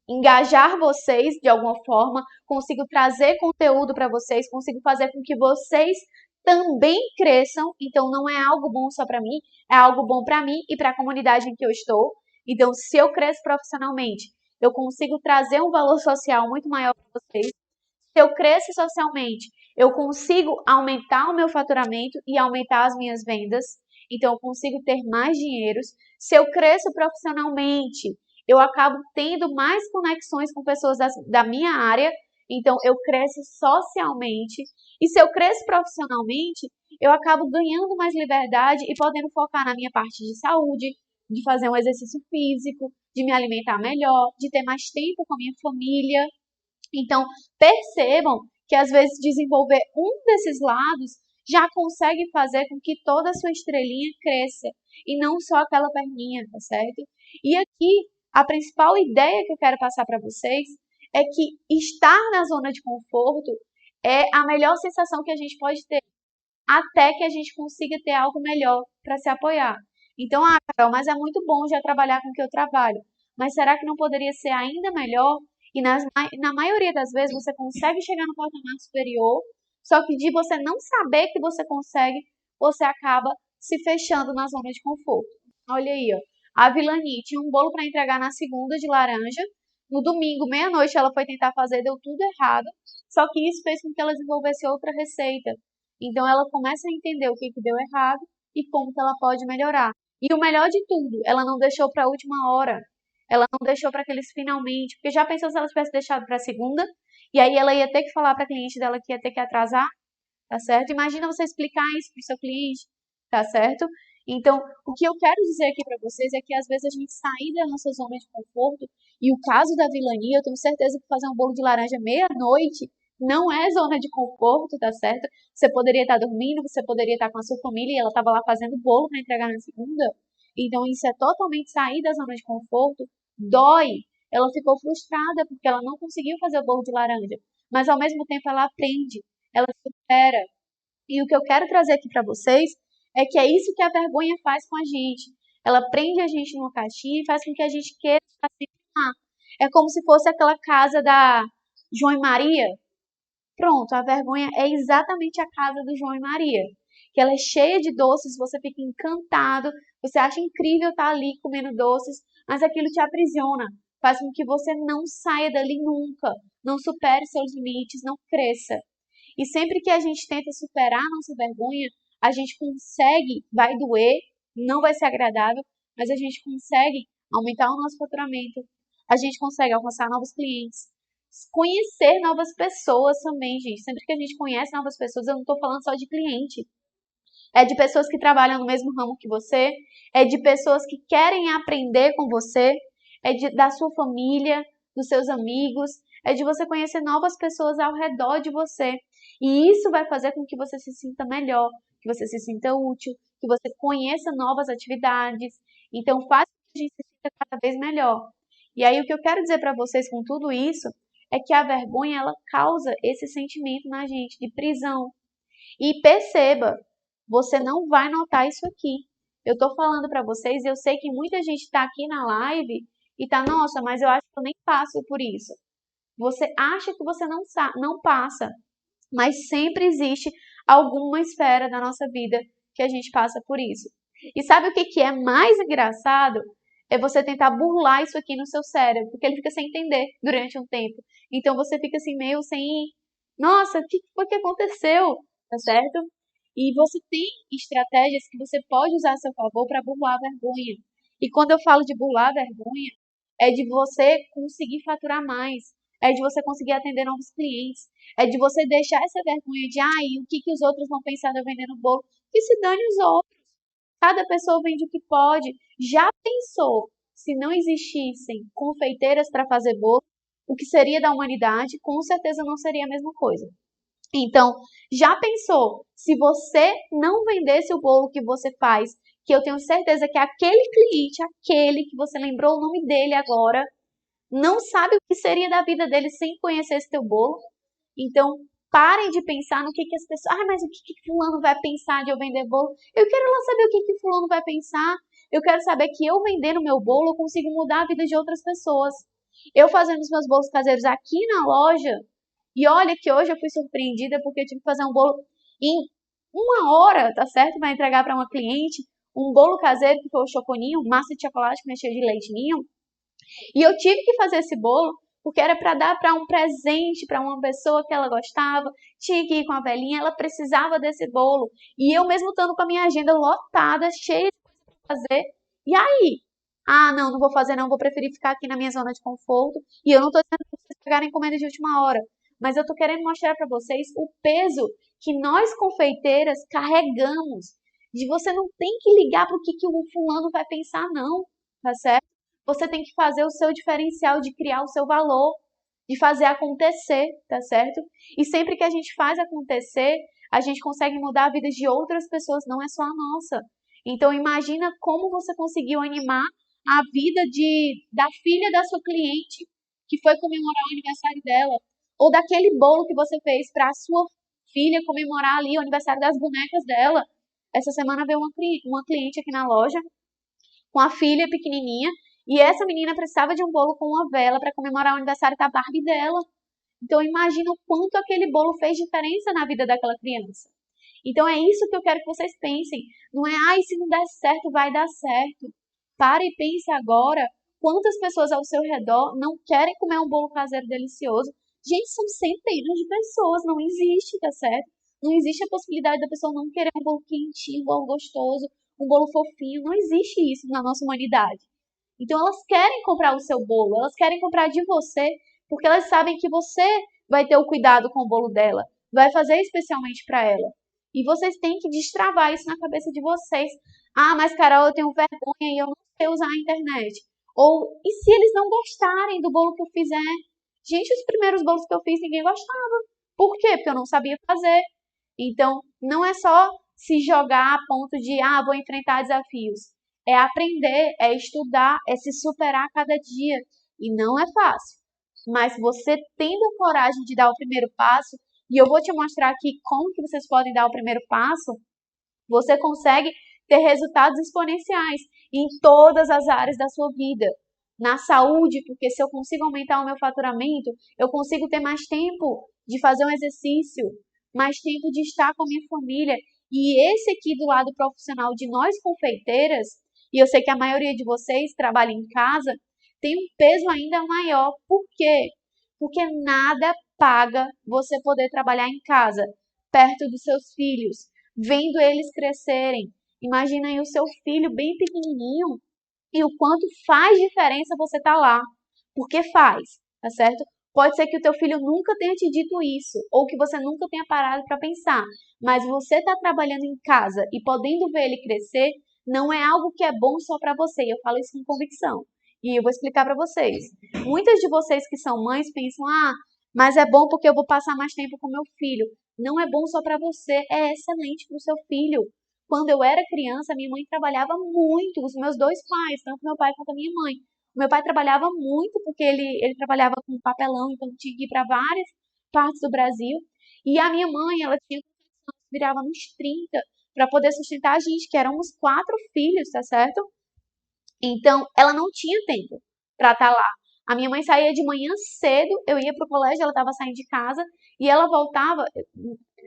engajar vocês de alguma forma, consigo trazer conteúdo para vocês, consigo fazer com que vocês também cresçam. Então, não é algo bom só para mim, é algo bom para mim e para a comunidade em que eu estou. Então, se eu cresço profissionalmente, eu consigo trazer um valor social muito maior para vocês. Se eu cresço socialmente, eu consigo aumentar o meu faturamento e aumentar as minhas vendas. Então, eu consigo ter mais dinheiros. Se eu cresço profissionalmente, eu acabo tendo mais conexões com pessoas da minha área. Então, eu cresço socialmente. E se eu cresço profissionalmente, eu acabo ganhando mais liberdade e podendo focar na minha parte de saúde, de fazer um exercício físico, de me alimentar melhor, de ter mais tempo com a minha família. Então, percebam que às vezes desenvolver um desses lados já consegue fazer com que toda a sua estrelinha cresça e não só aquela perninha, tá certo? E aqui, a principal ideia que eu quero passar para vocês é que estar na zona de conforto é a melhor sensação que a gente pode ter, até que a gente consiga ter algo melhor para se apoiar. Então, Carol, mas é muito bom já trabalhar com o que eu trabalho, mas será que não poderia ser ainda melhor? E na maioria das vezes você consegue chegar no patamar superior, só que de você não saber que você consegue, você acaba se fechando na zona de conforto. Olha aí, ó. A Vilani tinha um bolo para entregar na segunda de laranja. No domingo, meia-noite, ela foi tentar fazer, deu tudo errado. Só que isso fez com que ela desenvolvesse outra receita. Então ela começa a entender o que deu errado e como que ela pode melhorar. E o melhor de tudo, ela não deixou para a última hora. Ela não deixou para aqueles finalmente, porque já pensou se ela tivesse deixado para a segunda, e aí ela ia ter que falar para a cliente dela que ia ter que atrasar, tá certo? Imagina você explicar isso para o seu cliente, tá certo? Então, o que eu quero dizer aqui para vocês é que às vezes a gente sair da nossa zona de conforto, e o caso da vilania, eu tenho certeza que fazer um bolo de laranja meia-noite não é zona de conforto, tá certo? Você poderia estar dormindo, você poderia estar com a sua família e ela estava lá fazendo bolo para entregar na segunda. Então, isso é totalmente sair da zona de conforto. Dói. Ela ficou frustrada porque ela não conseguiu fazer o bolo de laranja. Mas, ao mesmo tempo, ela aprende, ela supera. E o que eu quero trazer aqui para vocês é que é isso que a vergonha faz com a gente. Ela prende a gente numa caixinha e faz com que a gente queira estar sempre lá. É como se fosse aquela casa da João e Maria. Pronto, a vergonha é exatamente a casa do João e Maria. Que ela é cheia de doces, você fica encantado, você acha incrível estar ali comendo doces, mas aquilo te aprisiona, faz com que você não saia dali nunca, não supere seus limites, não cresça. E sempre que a gente tenta superar a nossa vergonha, a gente consegue, vai doer, não vai ser agradável, mas a gente consegue aumentar o nosso faturamento, a gente consegue alcançar novos clientes, conhecer novas pessoas também, gente. Sempre que a gente conhece novas pessoas, eu não estou falando só de cliente. É de pessoas que trabalham no mesmo ramo que você, é de pessoas que querem aprender com você, da sua família, dos seus amigos, é de você conhecer novas pessoas ao redor de você. E isso vai fazer com que você se sinta melhor, que você se sinta útil, que você conheça novas atividades. Então, faz com que a gente se sinta cada vez melhor. E aí, o que eu quero dizer para vocês com tudo isso é que a vergonha, ela causa esse sentimento na gente de prisão. E perceba, você não vai notar isso aqui. Eu tô falando para vocês e eu sei que muita gente está aqui na live e tá, nossa, mas eu acho que eu nem passo por isso. Você acha que você não passa, mas sempre existe alguma esfera da nossa vida que a gente passa por isso. E sabe o que é mais engraçado? É você tentar burlar isso aqui no seu cérebro, porque ele fica sem entender durante um tempo. Então você fica assim meio sem, nossa, o que foi que aconteceu? Tá certo? E você tem estratégias que você pode usar a seu favor para burlar a vergonha. E quando eu falo de burlar a vergonha, é de você conseguir faturar mais, é de você conseguir atender novos clientes, é de você deixar essa vergonha de, o que os outros vão pensar de eu vendendo bolo, que se dane os outros. Cada pessoa vende o que pode. Já pensou se não existissem confeiteiras para fazer bolo, o que seria da humanidade, com certeza não seria a mesma coisa. Então, já pensou, se você não vendesse o bolo que você faz, que eu tenho certeza que aquele cliente, aquele que você lembrou o nome dele agora, não sabe o que seria da vida dele sem conhecer esse teu bolo? Então, parem de pensar no que as pessoas... mas o que fulano vai pensar de eu vender bolo? Eu quero lá saber o que fulano vai pensar. Eu quero saber que eu vendendo meu bolo, eu consigo mudar a vida de outras pessoas. Eu fazendo os meus bolos caseiros aqui na loja, e olha que hoje eu fui surpreendida porque eu tive que fazer um bolo em 1 hora, tá certo? Para entregar para uma cliente. Um bolo caseiro que foi o choconinho, massa de chocolate com recheio de leite ninho. E eu tive que fazer esse bolo porque era para dar para um presente para uma pessoa que ela gostava, tinha que ir com a velhinha, ela precisava desse bolo. E eu mesmo estando com a minha agenda lotada, cheia de coisa para fazer. E aí? Não vou fazer não, vou preferir ficar aqui na minha zona de conforto. E eu não estou dizendo para vocês pegarem encomenda de última hora, mas eu estou querendo mostrar para vocês o peso que nós confeiteiras carregamos. De você não tem que ligar para o que o fulano vai pensar não, tá certo? Você tem que fazer o seu diferencial de criar o seu valor, de fazer acontecer, tá certo? E sempre que a gente faz acontecer, a gente consegue mudar a vida de outras pessoas, não é só a nossa. Então imagina como você conseguiu animar a vida da filha da sua cliente, que foi comemorar o aniversário dela, ou daquele bolo que você fez para a sua filha comemorar ali o aniversário das bonecas dela. Essa semana veio uma cliente aqui na loja com a filha pequenininha, e essa menina precisava de um bolo com uma vela para comemorar o aniversário da Barbie dela. Então imagina o quanto aquele bolo fez diferença na vida daquela criança. Então é isso que eu quero que vocês pensem. Não é, se não der certo, vai dar certo. Pare e pense agora quantas pessoas ao seu redor não querem comer um bolo caseiro delicioso. Gente, são centenas de pessoas, não existe, tá certo? Não existe a possibilidade da pessoa não querer um bolo quentinho, um bolo gostoso, um bolo fofinho. Não existe isso na nossa humanidade. Então elas querem comprar o seu bolo, elas querem comprar de você, porque elas sabem que você vai ter o cuidado com o bolo dela, vai fazer especialmente para ela. E vocês têm que destravar isso na cabeça de vocês. Mas Carol, eu tenho vergonha e eu não sei usar a internet. Ou, e se eles não gostarem do bolo que eu fizer? Gente, os primeiros bolos que eu fiz ninguém gostava. Por quê? Porque eu não sabia fazer. Então, não é só se jogar a ponto de, vou enfrentar desafios. É aprender, é estudar, é se superar a cada dia. E não é fácil. Mas você tendo a coragem de dar o primeiro passo, e eu vou te mostrar aqui como que vocês podem dar o primeiro passo, você consegue ter resultados exponenciais em todas as áreas da sua vida. Na saúde, porque se eu consigo aumentar o meu faturamento, eu consigo ter mais tempo de fazer um exercício, mais tempo de estar com a minha família. E esse aqui do lado profissional de nós confeiteiras, e eu sei que a maioria de vocês trabalha em casa, tem um peso ainda maior. Por quê? Porque nada paga você poder trabalhar em casa, perto dos seus filhos, vendo eles crescerem. Imagina aí o seu filho bem pequenininho e o quanto faz diferença você estar lá. Porque faz, tá certo? Pode ser que o teu filho nunca tenha te dito isso, ou que você nunca tenha parado para pensar, mas você está trabalhando em casa e podendo ver ele crescer, não é algo que é bom só para você. E eu falo isso com convicção. E eu vou explicar para vocês. Muitas de vocês que são mães pensam, mas é bom porque eu vou passar mais tempo com meu filho. Não é bom só para você, é excelente para o seu filho. Quando eu era criança, minha mãe trabalhava muito, os meus dois pais, tanto meu pai quanto a minha mãe. Meu pai trabalhava muito porque ele trabalhava com papelão, então tinha que ir para várias partes do Brasil. E a minha mãe, ela tinha virava nos 30 para poder sustentar a gente, que éramos 4 filhos, tá certo? Então, ela não tinha tempo para estar lá. A minha mãe saía de manhã cedo, eu ia para o colégio, ela estava saindo de casa, e ela voltava.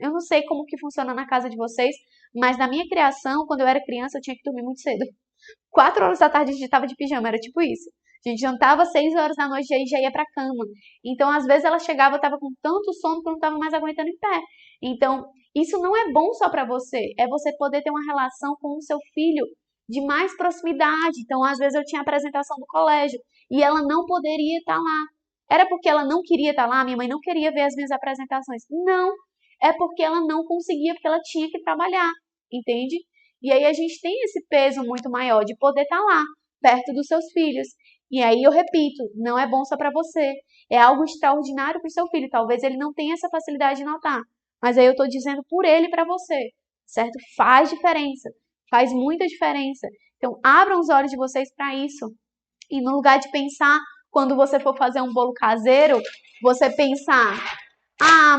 Eu não sei como que funciona na casa de vocês, mas na minha criação, quando eu era criança, eu tinha que dormir muito cedo. 4 horas da tarde a gente estava de pijama, era tipo isso. A gente jantava 6 horas da noite e aí já ia pra cama. Então, às vezes ela chegava, eu tava com tanto sono que eu não tava mais aguentando em pé. Então, isso não é bom só para você, é você poder ter uma relação com o seu filho de mais proximidade. Então, às vezes eu tinha a apresentação do colégio e ela não poderia estar lá. Era porque ela não queria estar lá, minha mãe não queria ver as minhas apresentações. Não, é porque ela não conseguia, porque ela tinha que trabalhar, entende? E aí a gente tem esse peso muito maior de poder estar lá, perto dos seus filhos. E aí eu repito, não é bom só para você, é algo extraordinário para o seu filho. Talvez ele não tenha essa facilidade de notar, mas aí eu estou dizendo por ele para você, certo? Faz diferença, faz muita diferença. Então abram os olhos de vocês para isso. E no lugar de pensar, quando você for fazer um bolo caseiro, você pensar,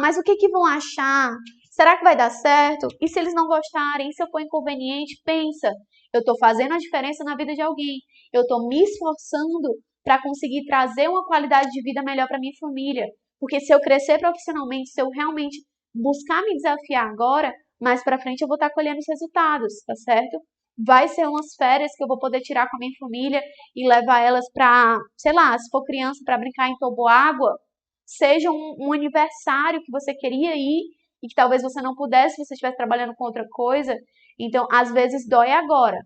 mas o que vão achar? Será que vai dar certo? E se eles não gostarem? E se eu for inconveniente? Pensa, eu estou fazendo a diferença na vida de alguém. Eu estou me esforçando para conseguir trazer uma qualidade de vida melhor para minha família. Porque se eu crescer profissionalmente, se eu realmente buscar me desafiar agora, mais para frente eu vou estar colhendo os resultados, tá certo? Vai ser umas férias que eu vou poder tirar com a minha família e levar elas para, sei lá, se for criança, para brincar em toboágua, seja um aniversário que você queria ir e que talvez você não pudesse se você estivesse trabalhando com outra coisa. Então, às vezes dói agora,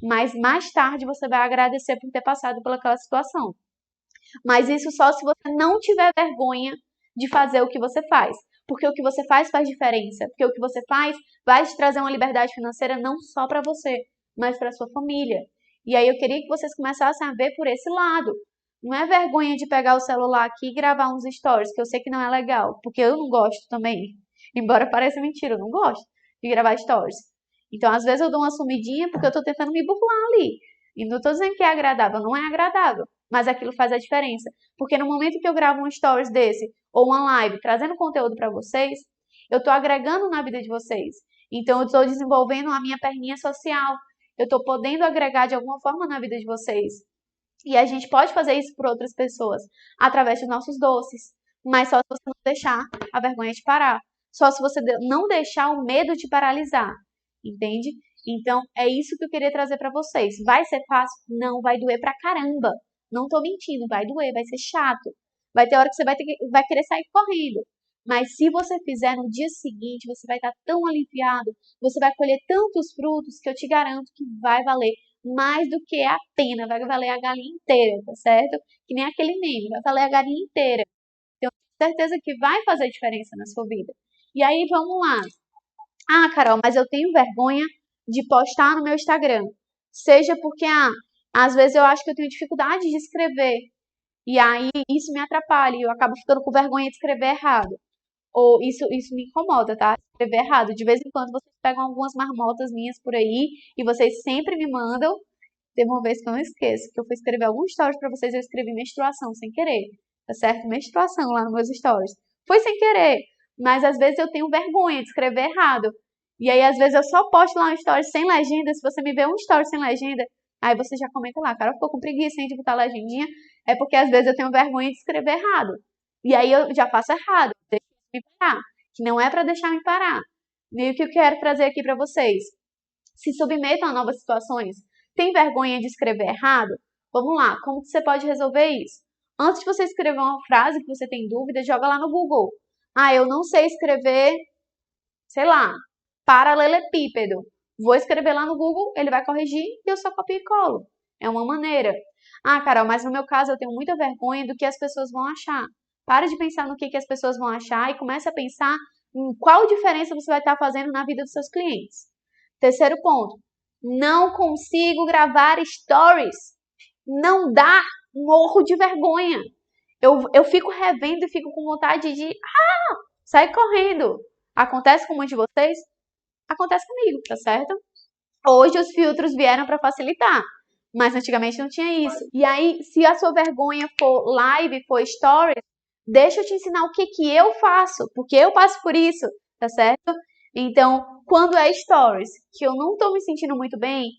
mas mais tarde você vai agradecer por ter passado pelaquela situação. Mas isso só se você não tiver vergonha de fazer o que você faz. Porque o que você faz diferença. Porque o que você faz vai te trazer uma liberdade financeira não só para você, mas para sua família. E aí eu queria que vocês começassem a ver por esse lado. Não é vergonha de pegar o celular aqui e gravar uns stories, que eu sei que não é legal, porque eu não gosto também. Embora pareça mentira, eu não gosto de gravar stories. Então, às vezes eu dou uma sumidinha porque eu tô tentando me burlar ali. E não tô dizendo que é agradável, não é agradável. Mas aquilo faz a diferença. Porque no momento que eu gravo um stories desse, ou uma live, trazendo conteúdo para vocês, eu tô agregando na vida de vocês. Então, eu estou desenvolvendo a minha perninha social. Eu tô podendo agregar de alguma forma na vida de vocês. E a gente pode fazer isso por outras pessoas, através dos nossos doces. Mas só se você não deixar a vergonha te parar. Só se você não deixar o medo te paralisar. Entende? Então, é isso que eu queria trazer para vocês. Vai ser fácil? Não, vai doer pra caramba. Não tô mentindo, vai doer, vai ser chato. Vai ter hora que você vai querer sair correndo. Mas se você fizer no dia seguinte, você vai estar tão aliviado, você vai colher tantos frutos que eu te garanto que vai valer mais do que a pena, vai valer a galinha inteira, tá certo? Que nem aquele meme, vai valer a galinha inteira. Tenho certeza que vai fazer diferença na sua vida. E aí, vamos lá. Carol, mas eu tenho vergonha de postar no meu Instagram. Seja porque, às vezes eu acho que eu tenho dificuldade de escrever. E aí isso me atrapalha e eu acabo ficando com vergonha de escrever errado. Ou isso me incomoda, tá? Escrever errado. De vez em quando vocês pegam algumas marmotas minhas por aí e vocês sempre me mandam. Teve uma vez que eu não esqueço, que eu fui escrever alguns stories pra vocês, eu escrevi menstruação sem querer. Tá certo? Menstruação lá nos meus stories. Foi sem querer. Mas às vezes eu tenho vergonha de escrever errado. E aí às vezes eu só posto lá um story sem legenda. Se você me vê um story sem legenda, aí você já comenta lá, cara, ficou com preguiça de botar legendinha. É porque às vezes eu tenho vergonha de escrever errado. E aí eu já faço errado. Deixa me parar. Que não é pra deixar me parar. E o que eu quero trazer aqui pra vocês? Se submetam a novas situações. Tem vergonha de escrever errado? Vamos lá, como que você pode resolver isso? Antes de você escrever uma frase que você tem dúvida, joga lá no Google. Eu não sei escrever, sei lá, paralelepípedo. Vou escrever lá no Google, ele vai corrigir e eu só copio e colo. É uma maneira. Carol, mas no meu caso eu tenho muita vergonha do que as pessoas vão achar. Para de pensar no que as pessoas vão achar e comece a pensar em qual diferença você vai estar fazendo na vida dos seus clientes. Terceiro ponto. Não consigo gravar stories. Não dá, morro de vergonha. Eu fico revendo e fico com vontade de sair correndo. Acontece com muitos de vocês? Acontece comigo, tá certo? Hoje os filtros vieram para facilitar, mas antigamente não tinha isso. E aí, se a sua vergonha for live, for stories, deixa eu te ensinar o que eu faço, porque eu passo por isso, tá certo? Então, quando é stories, que eu não tô me sentindo muito bem,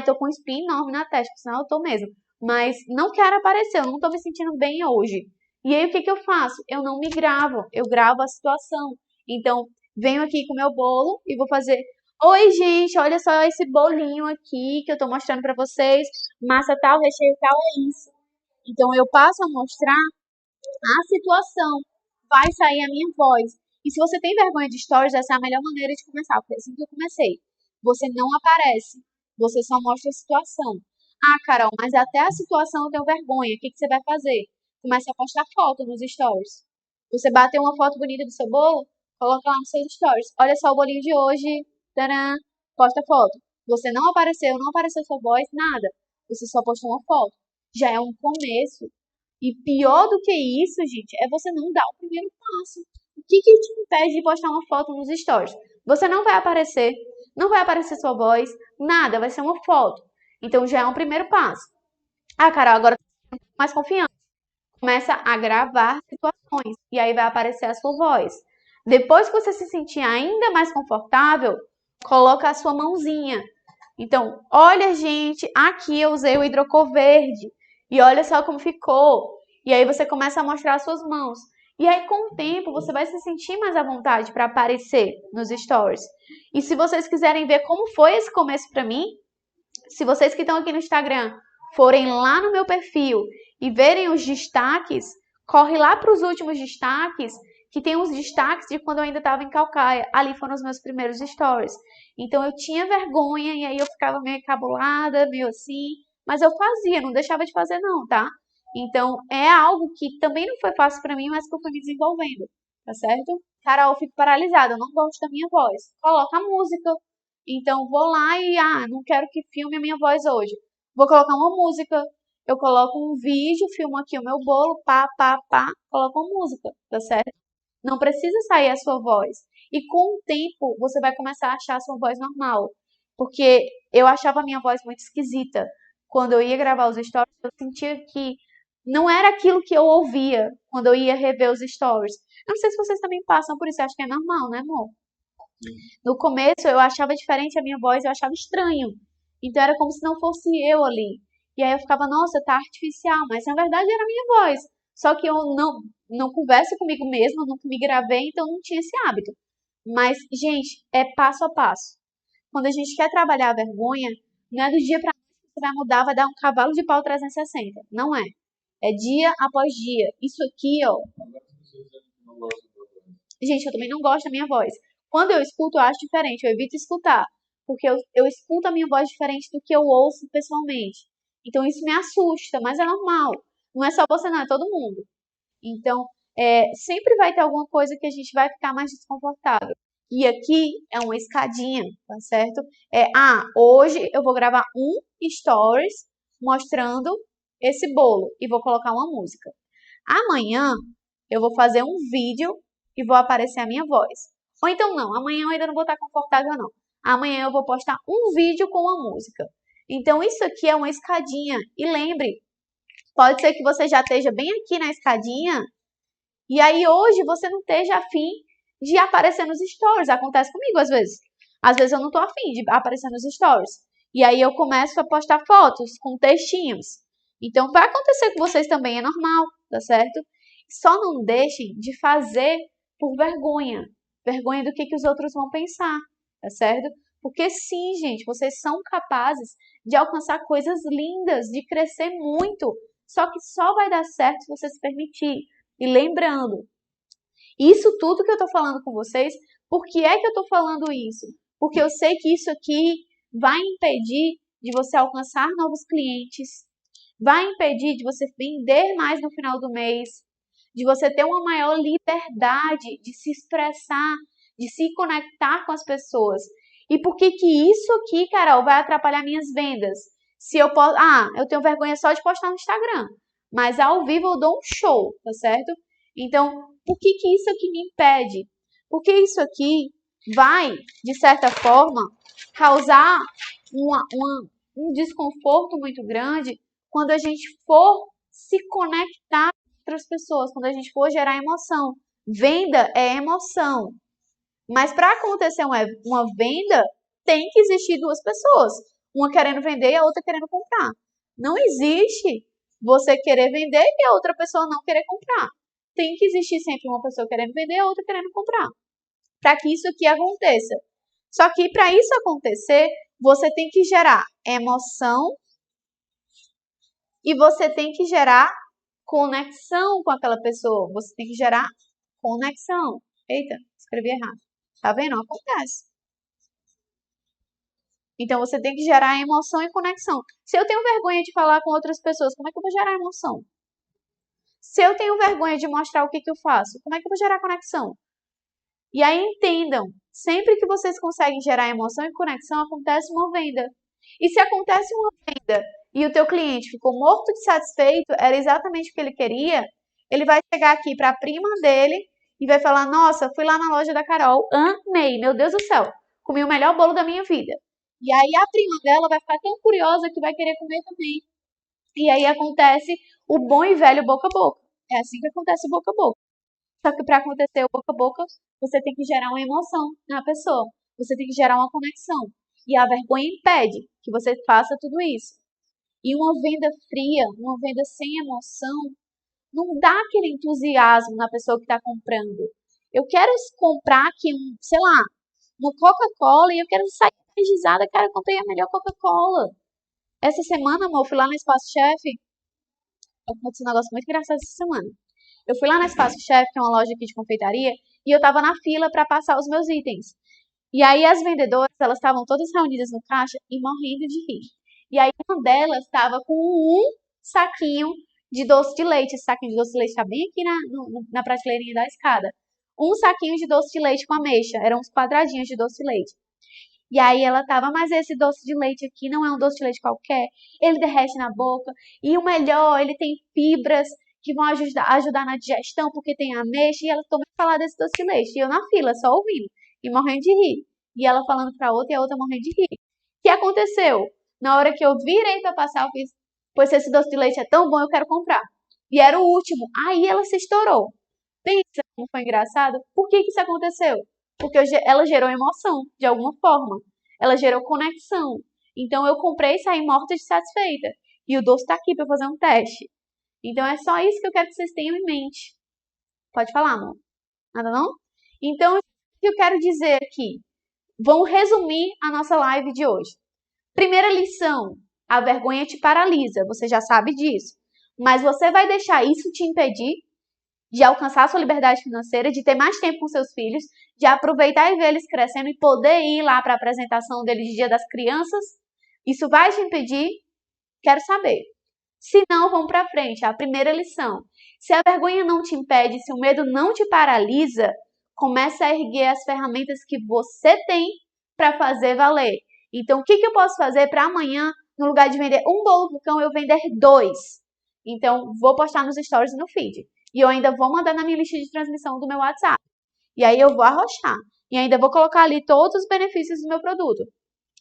tô com um espinho enorme na testa, senão eu tô mesmo. Mas não quero aparecer, eu não tô me sentindo bem hoje. E aí, o que eu faço? Eu não me gravo, eu gravo a situação. Então, venho aqui com o meu bolo e vou fazer: oi, gente, olha só esse bolinho aqui que eu tô mostrando pra vocês. Massa tal, recheio tal, é isso. Então, eu passo a mostrar a situação. Vai sair a minha voz. E se você tem vergonha de stories, essa é a melhor maneira de começar. Foi assim que eu comecei. Você não aparece. Você só mostra a situação. Carol, mas até a situação eu tenho vergonha. O que você vai fazer? Começa a postar foto nos stories. Você bateu uma foto bonita do seu bolo, coloca lá nos seus stories. Olha só o bolinho de hoje. Tcharam, posta foto. Você não apareceu sua voz, nada. você só postou uma foto. Já é um começo. E pior do que isso, gente, é você não dar o primeiro passo. O que te impede de postar uma foto nos stories? Você não vai aparecer, não vai aparecer sua voz, nada, vai ser uma foto. Então já é um primeiro passo. Ah, Carol, agora eu tô mais confiante. Começa a gravar situações e aí vai aparecer a sua voz. Depois que você se sentir ainda mais confortável, coloca a sua mãozinha. Então, olha, gente, aqui eu usei o hidrocor verde e olha só como ficou. E aí você começa a mostrar as suas mãos. E aí, com o tempo, você vai se sentir mais à vontade para aparecer nos stories. E se vocês quiserem ver como foi esse começo para mim, se vocês que estão aqui no Instagram forem lá no meu perfil e verem os destaques, corre lá para os últimos destaques, que tem os destaques de quando eu ainda estava em Calcaia. Ali foram os meus primeiros stories. Então eu tinha vergonha e aí eu ficava meio encabulada, meio assim, mas eu fazia, não deixava de fazer não, tá? Então é algo que também não foi fácil para mim, mas que eu fui me desenvolvendo, tá certo? Carol, eu fico paralisada, eu não gosto da minha voz. Coloca a música. Então vou lá e não quero que filme a minha voz hoje. Vou colocar uma música. Eu coloco um vídeo, filmo aqui o meu bolo, pá, pá, pá, coloco uma música, tá certo? Não precisa sair a sua voz. E com o tempo, você vai começar a achar a sua voz normal. Porque eu achava a minha voz muito esquisita. Quando eu ia gravar os stories, eu sentia que não era aquilo que eu ouvia quando eu ia rever os stories. Eu não sei se vocês também passam por isso, eu acho que é normal, né, amor? No começo eu achava diferente a minha voz, eu achava estranho. Então era como se não fosse eu ali. E aí eu ficava, nossa, tá artificial, mas na verdade era a minha voz. Só que eu não converso comigo mesma, nunca me gravei, então não tinha esse hábito. Mas, gente, é passo a passo. Quando a gente quer trabalhar a vergonha, não é do dia pra noite que você vai mudar, vai dar um cavalo de pau 360. Não é. É dia após dia. Isso aqui, ó. Gente, eu também não gosto da minha voz. Quando eu escuto, eu acho diferente. Eu evito escutar. Porque eu escuto a minha voz diferente do que eu ouço pessoalmente. Então isso me assusta, mas é normal. Não é só você, não, é todo mundo. Então, sempre vai ter alguma coisa que a gente vai ficar mais desconfortável. E aqui é uma escadinha, tá certo? Hoje eu vou gravar um stories mostrando esse bolo e vou colocar uma música. Amanhã eu vou fazer um vídeo e vou aparecer a minha voz. Ou então não, amanhã eu ainda não vou estar confortável não. Amanhã eu vou postar um vídeo com a música. Então isso aqui é uma escadinha. E lembre, pode ser que você já esteja bem aqui na escadinha e aí hoje você não esteja afim de aparecer nos stories. Acontece comigo às vezes. Às vezes eu não estou afim de aparecer nos stories. E aí eu começo a postar fotos com textinhos. Então vai acontecer com vocês também, é normal, tá certo? Só não deixem de fazer por vergonha. Vergonha do que os outros vão pensar, tá certo? Porque sim, gente, vocês são capazes de alcançar coisas lindas, de crescer muito. Só que só vai dar certo se você se permitir. E lembrando, isso tudo que eu tô falando com vocês, por que é que eu tô falando isso? Porque eu sei que isso aqui vai impedir de você alcançar novos clientes, vai impedir de você vender mais no final do mês, de você ter uma maior liberdade de se expressar, de se conectar com as pessoas. E por que que isso aqui, Carol, vai atrapalhar minhas vendas? Se eu posso, eu tenho vergonha só de postar no Instagram, mas ao vivo eu dou um show, tá certo? Então, por que que isso aqui me impede? Porque isso aqui vai, de certa forma, causar um desconforto muito grande quando a gente for se conectar com outras pessoas, quando a gente for gerar emoção. Venda é emoção. Mas para acontecer uma venda, tem que existir duas pessoas. Uma querendo vender e a outra querendo comprar. Não existe você querer vender e a outra pessoa não querer comprar. Tem que existir sempre uma pessoa querendo vender e a outra querendo comprar. Para que isso aqui aconteça. Só que para isso acontecer, você tem que gerar emoção e você tem que gerar conexão com aquela pessoa. Você tem que gerar conexão. Eita, escrevi errado. Tá vendo? Acontece. Então você tem que gerar emoção e conexão. Se eu tenho vergonha de falar com outras pessoas, como é que eu vou gerar emoção? Se eu tenho vergonha de mostrar o que eu faço, como é que eu vou gerar conexão? E aí entendam, sempre que vocês conseguem gerar emoção e conexão, acontece uma venda. E se acontece uma venda e o teu cliente ficou morto de satisfeito, era exatamente o que ele queria, ele vai chegar aqui para a prima dele e vai falar, nossa, fui lá na loja da Carol, amei, meu Deus do céu, comi o melhor bolo da minha vida. E aí a prima dela vai ficar tão curiosa que vai querer comer também. E aí acontece o bom e velho boca a boca. É assim que acontece o boca a boca. Só que para acontecer o boca a boca, você tem que gerar uma emoção na pessoa. Você tem que gerar uma conexão. E a vergonha impede que você faça tudo isso. E uma venda fria, uma venda sem emoção, não dá aquele entusiasmo na pessoa que está comprando. Eu quero comprar aqui, sei lá, uma Coca-Cola e eu quero sair energizada. Cara, eu comprei a melhor Coca-Cola. Essa semana, amor, eu fui lá no Espaço Chefe. Aconteceu um negócio muito engraçado essa semana. Eu fui lá na Espaço Chefe, que é uma loja aqui de confeitaria, e eu tava na fila para passar os meus itens. E aí as vendedoras, elas estavam todas reunidas no caixa e morrendo de rir. E aí uma delas estava com um saquinho de doce de leite. Esse saquinho de doce de leite tá bem aqui na prateleirinha da escada. Um saquinho de doce de leite com ameixa. Eram uns quadradinhos de doce de leite. E aí ela tava, mas esse doce de leite aqui não é um doce de leite qualquer. Ele derrete na boca. E o melhor, ele tem fibras que vão ajudar na digestão, porque tem ameixa. E ela começou a falar desse doce de leite. E eu na fila, só ouvindo. E morrendo de rir. E ela falando pra outra e a outra morrendo de rir. O que aconteceu? Na hora que eu virei pra passar, eu fiz, pois esse doce de leite é tão bom, eu quero comprar. E era o último. Aí ela se estourou. Pensa como foi engraçado? Por que isso aconteceu? Porque ela gerou emoção, de alguma forma. Ela gerou conexão. Então eu comprei e saí morta de satisfeita. E o doce tá aqui pra fazer um teste. Então é só isso que eu quero que vocês tenham em mente. Pode falar, amor? Nada não? Então, o que eu quero dizer aqui? Vamos resumir a nossa live de hoje. Primeira lição, a vergonha te paralisa, você já sabe disso. Mas você vai deixar isso te impedir de alcançar a sua liberdade financeira, de ter mais tempo com seus filhos, de aproveitar e ver eles crescendo e poder ir lá para a apresentação deles de Dia das Crianças? Isso vai te impedir? Quero saber. Se não, vamos para frente. A primeira lição. Se a vergonha não te impede, se o medo não te paralisa, comece a erguer as ferramentas que você tem para fazer valer. Então, o que eu posso fazer para amanhã, no lugar de vender um bolo do cão, eu vender 2? Então, vou postar nos stories e no feed. E eu ainda vou mandar na minha lista de transmissão do meu WhatsApp. E aí eu vou arrochar. E ainda vou colocar ali todos os benefícios do meu produto.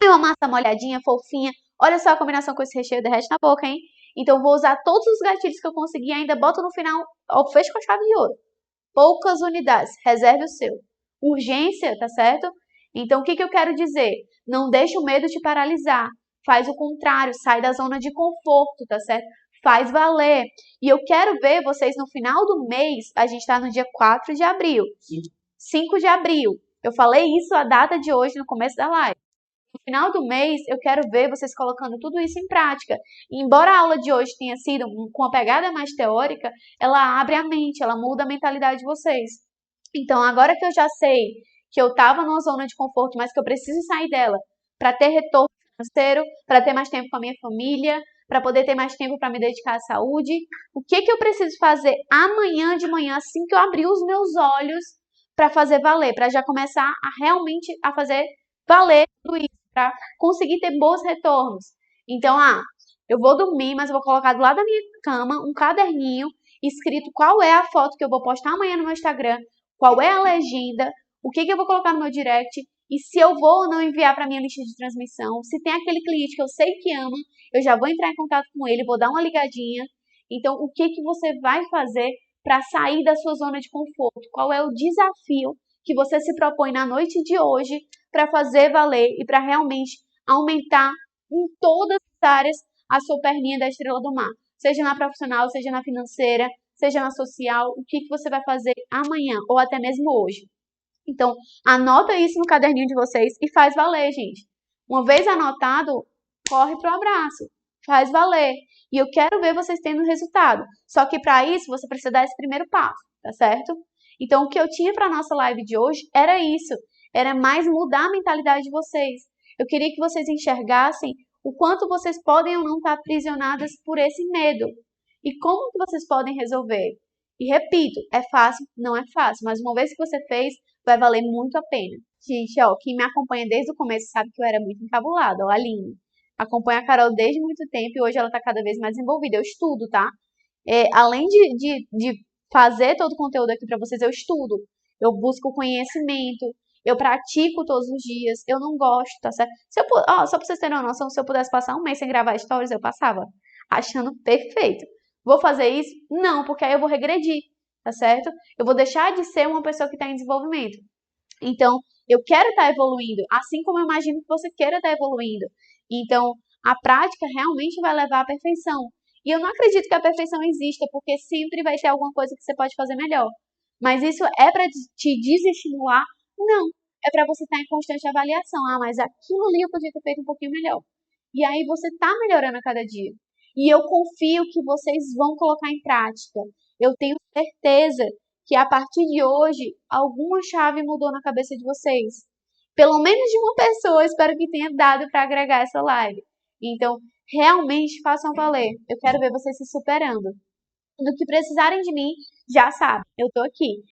É uma massa molhadinha, fofinha. Olha só a combinação com esse recheio, derrete na boca, hein? Então, vou usar todos os gatilhos que eu conseguir e ainda boto no final, fecho com a chave de ouro. Poucas unidades, reserve o seu. Urgência, tá certo? Então, o que eu quero dizer? Não deixe o medo te paralisar. Faz o contrário, sai da zona de conforto, tá certo? Faz valer. E eu quero ver vocês no final do mês, a gente tá no dia 4 de abril. 5 de abril. Eu falei isso a data de hoje, no começo da live. No final do mês, eu quero ver vocês colocando tudo isso em prática. E embora a aula de hoje tenha sido com uma pegada mais teórica, ela abre a mente, ela muda a mentalidade de vocês. Então, agora que eu já sei que eu estava numa zona de conforto, mas que eu preciso sair dela para ter retorno financeiro, para ter mais tempo com a minha família, para poder ter mais tempo para me dedicar à saúde, o que eu preciso fazer amanhã de manhã, assim que eu abrir os meus olhos, para fazer valer, para já começar a realmente a fazer valer tudo isso, para conseguir ter bons retornos. Então, eu vou dormir, mas eu vou colocar do lado da minha cama um caderninho escrito qual é a foto que eu vou postar amanhã no meu Instagram, qual é a legenda, o que eu vou colocar no meu direct e se eu vou ou não enviar para minha lista de transmissão. Se tem aquele cliente que eu sei que ama, eu já vou entrar em contato com ele, vou dar uma ligadinha. Então, o que você vai fazer para sair da sua zona de conforto? Qual é o desafio que você se propõe na noite de hoje para fazer valer e para realmente aumentar em todas as áreas a sua perninha da estrela do mar? Seja na profissional, seja na financeira, seja na social, o que você vai fazer amanhã ou até mesmo hoje. Então, anota isso no caderninho de vocês e faz valer, gente. Uma vez anotado, corre pro abraço. Faz valer. E eu quero ver vocês tendo resultado. Só que para isso, você precisa dar esse primeiro passo, tá certo? Então, o que eu tinha para nossa live de hoje era isso. Era mais mudar a mentalidade de vocês. Eu queria que vocês enxergassem o quanto vocês podem ou não estar aprisionadas por esse medo. E como que vocês podem resolver? E repito, é fácil? Não é fácil. Mas uma vez que você fez, vai valer muito a pena. Gente, quem me acompanha desde o começo sabe que eu era muito encabulada, a Aline. acompanho a Carol desde muito tempo e hoje ela tá cada vez mais envolvida. Eu estudo, tá? Além de fazer todo o conteúdo aqui pra vocês, eu estudo. Eu busco conhecimento, eu pratico todos os dias, eu não gosto, tá certo? Só pra vocês terem uma noção, se eu pudesse passar um mês sem gravar stories, eu passava, achando perfeito. Vou fazer isso? Não, porque aí eu vou regredir, tá certo? Eu vou deixar de ser uma pessoa que está em desenvolvimento. Então, eu quero estar evoluindo, assim como eu imagino que você queira estar evoluindo. Então, a prática realmente vai levar à perfeição. E eu não acredito que a perfeição exista, porque sempre vai ter alguma coisa que você pode fazer melhor. Mas isso é para te desestimular? Não. É para você estar em constante avaliação. Ah, mas aquilo ali eu podia ter feito um pouquinho melhor. E aí você está melhorando a cada dia. E eu confio que vocês vão colocar em prática. Eu tenho certeza que a partir de hoje, alguma chave mudou na cabeça de vocês. Pelo menos de uma pessoa, espero que tenha dado para agregar essa live. Então, realmente façam valer. Eu quero ver vocês se superando. Do que precisarem de mim, já sabem, eu tô aqui.